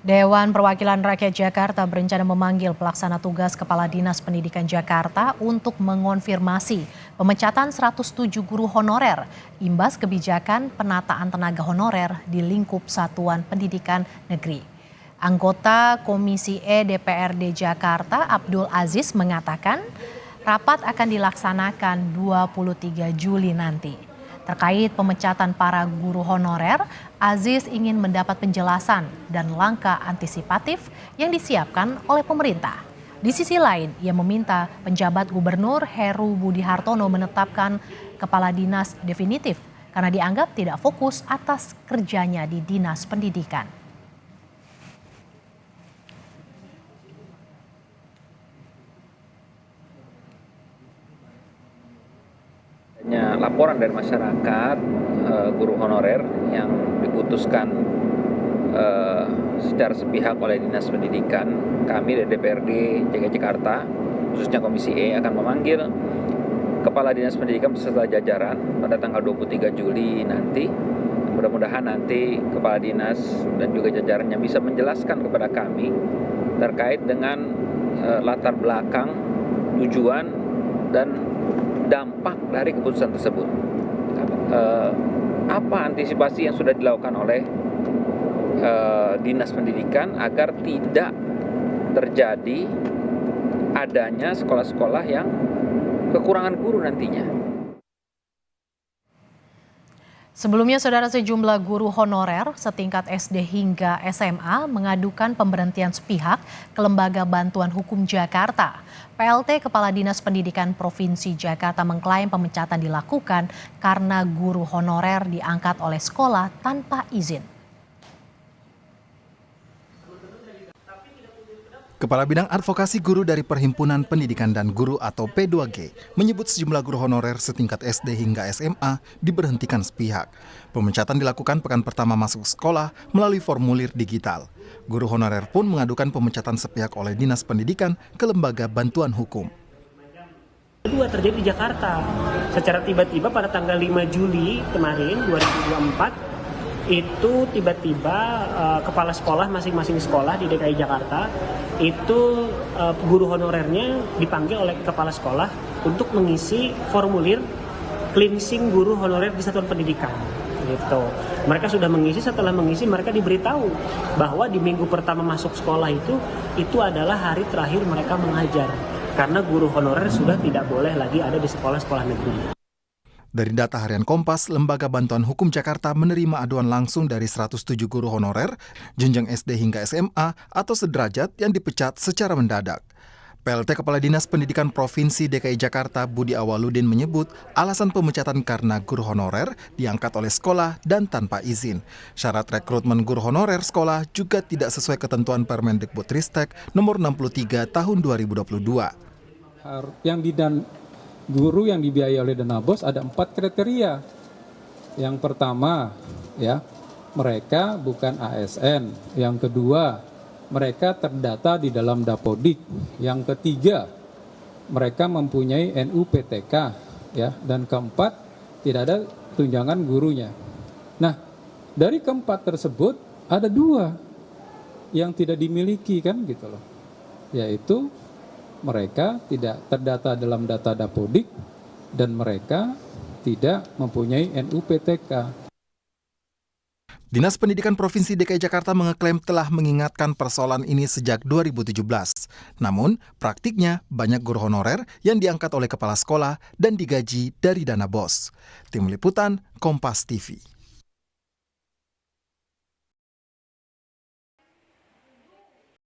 Dewan Perwakilan Rakyat Jakarta berencana memanggil pelaksana tugas Kepala Dinas Pendidikan Jakarta untuk mengonfirmasi pemecatan 107 guru honorer imbas kebijakan penataan tenaga honorer di lingkup Satuan Pendidikan Negeri. Anggota Komisi E DPRD Jakarta Abdul Aziz mengatakan rapat akan dilaksanakan 23 Juli nanti. Terkait pemecatan para guru honorer, Aziz ingin mendapat penjelasan dan langkah antisipatif yang disiapkan oleh pemerintah. Di sisi lain, ia meminta penjabat gubernur Heru Budi Hartono menetapkan kepala dinas definitif karena dianggap tidak fokus atas kerjanya di Dinas Pendidikan. Laporan dari masyarakat guru honorer yang diputuskan secara sepihak oleh Dinas Pendidikan, kami dari DPRD DKI Jakarta khususnya Komisi E akan memanggil Kepala Dinas Pendidikan beserta jajaran pada tanggal 23 Juli nanti. Mudah-mudahan nanti Kepala Dinas dan juga jajarannya bisa menjelaskan kepada kami terkait dengan latar belakang, tujuan dan dampak dari keputusan tersebut. Apa antisipasi yang sudah dilakukan oleh Dinas Pendidikan agar tidak terjadi adanya sekolah-sekolah yang kekurangan guru nantinya. Sebelumnya, saudara, sejumlah guru honorer setingkat SD hingga SMA mengadukan pemberhentian sepihak ke Lembaga Bantuan Hukum Jakarta. PLT Kepala Dinas Pendidikan Provinsi Jakarta mengklaim pemecatan dilakukan karena guru honorer diangkat oleh sekolah tanpa izin. Kepala Bidang Advokasi Guru dari Perhimpunan Pendidikan dan Guru atau P2G menyebut sejumlah guru honorer setingkat SD hingga SMA diberhentikan sepihak. Pemecatan dilakukan pekan pertama masuk sekolah melalui formulir digital. Guru honorer pun mengadukan pemecatan sepihak oleh Dinas Pendidikan ke Lembaga Bantuan Hukum. Kedua terjadi di Jakarta. Secara tiba-tiba pada tanggal 5 Juli kemarin 2024 itu tiba-tiba kepala sekolah masing-masing sekolah di DKI Jakarta itu guru honorernya dipanggil oleh kepala sekolah untuk mengisi formulir cleansing guru honorer di satuan pendidikan. Gitu. Mereka sudah mengisi, setelah mengisi mereka diberitahu bahwa di minggu pertama masuk sekolah itu adalah hari terakhir mereka mengajar karena guru honorer sudah tidak boleh lagi ada di sekolah-sekolah negeri. Dari data harian Kompas, Lembaga Bantuan Hukum Jakarta menerima aduan langsung dari 107 guru honorer, jenjang SD hingga SMA atau sederajat yang dipecat secara mendadak. PLT Kepala Dinas Pendidikan Provinsi DKI Jakarta Budi Awaludin menyebut alasan pemecatan karena guru honorer diangkat oleh sekolah dan tanpa izin. Syarat rekrutmen guru honorer sekolah juga tidak sesuai ketentuan Permendikbudristek nomor 63 tahun 2022. Guru yang dibiayai oleh dana BOS ada 4 kriteria. Yang pertama, ya, mereka bukan ASN. Yang kedua, mereka terdata di dalam Dapodik. Yang ketiga, mereka mempunyai NUPTK, ya. Dan keempat, tidak ada tunjangan gurunya. Nah, dari keempat tersebut ada 2 yang tidak dimiliki kan gitu loh. Yaitu mereka tidak terdata dalam data Dapodik dan mereka tidak mempunyai NUPTK. Dinas Pendidikan Provinsi DKI Jakarta mengeklaim telah mengingatkan persoalan ini sejak 2017. Namun, praktiknya banyak guru honorer yang diangkat oleh kepala sekolah dan digaji dari dana BOS. Tim Liputan, Kompas TV.